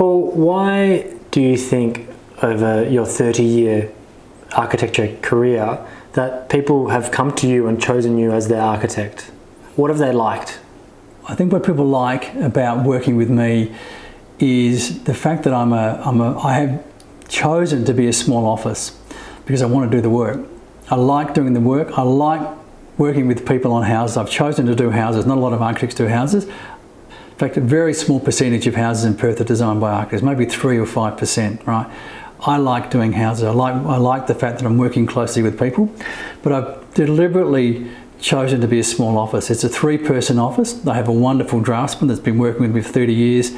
Paul, why do you think over your 30-year architecture career that people have come to you and chosen you as their architect? What have they liked? I think what people like about working with me is the fact that I have chosen to be a small office because I want to do the work. I like doing the work. I like working with people on houses. I've chosen to do houses. Not a lot of architects do houses. In fact, a very small percentage of houses in Perth are designed by architects, maybe 3 or 5%, right? I like doing houses. I like the fact that I'm working closely with people, but I've deliberately chosen to be a small office. It's a 3-person office. I have a wonderful draftsman that's been working with me for 30 years.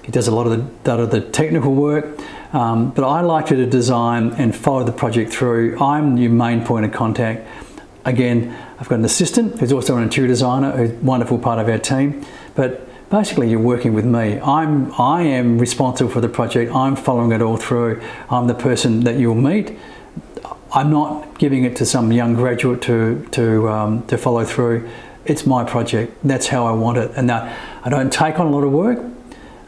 He does a lot of the technical work, but I like to design and follow the project through. I'm the main point of contact. Again, I've got an assistant who's also an interior designer, who's a wonderful part of our team, but basically you're working with me. I am responsible for the project. I'm following it all through. I'm the person that you'll meet. I'm not giving it to some young graduate to follow through. It's my project. That's how I want it. And now I don't take on a lot of work.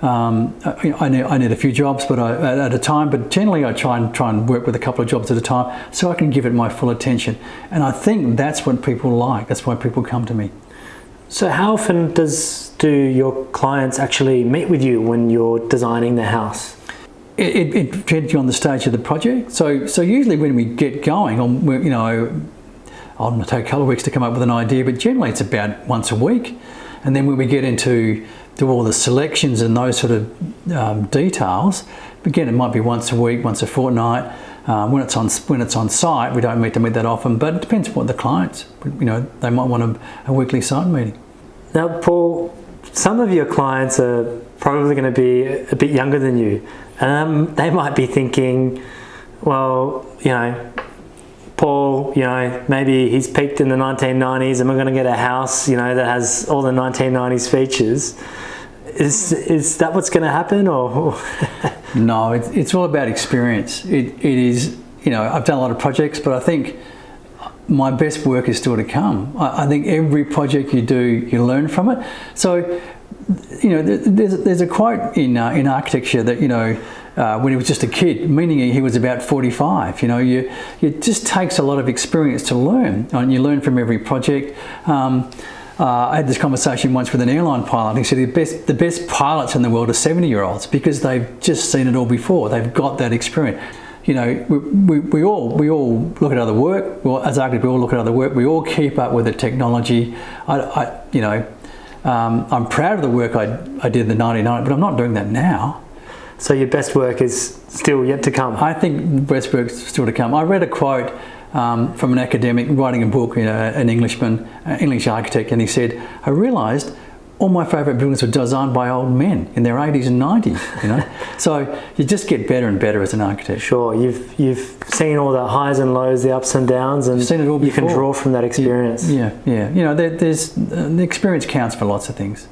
I need a few jobs at a time, but generally I try and work with a couple of jobs at a time so I can give it my full attention. And I think that's what people like. That's why people come to me. So how often do your clients actually meet with you when you're designing the house? It depends on the stage of the project. So usually when we get going, I'll take a couple of weeks to come up with an idea, but generally it's about once a week. And then when we get into all the selections and those sort of details, again, it might be once a week, once a fortnight. When it's on site, we don't meet them that often, but it depends on what the clients, they might want a weekly site meeting. Now, Paul, some of your clients are probably going to be a bit younger than you. They might be thinking, well, Paul, maybe he's peaked in the 1990s and we're going to get a house, that has all the 1990s features. Is that what's going to happen, or? No, it's all about experience. It is, I've done a lot of projects, but I think my best work is still to come. I think every project you do, you learn from it. So, there's a quote in architecture that, when he was just a kid, meaning he was about 45, it just takes a lot of experience to learn, and you learn from every project. I had this conversation once with an airline pilot. He said the best pilots in the world are 70-year-olds because they've just seen it all before. They've got that experience. We all look at other work. Well, as architects, we all look at other work. We all keep up with the technology. I'm proud of the work I did in the 1990s, but I'm not doing that now. So your best work is still yet to come? I think best work is still to come. I read a quote from an academic writing a book, an Englishman, English architect, and he said, I realised all my favourite buildings were designed by old men in their 80s and 90s, So you just get better and better as an architect. Sure, you've seen all the highs and lows, the ups and downs, and you've seen it all before. You can draw from that experience. Yeah. The experience counts for lots of things.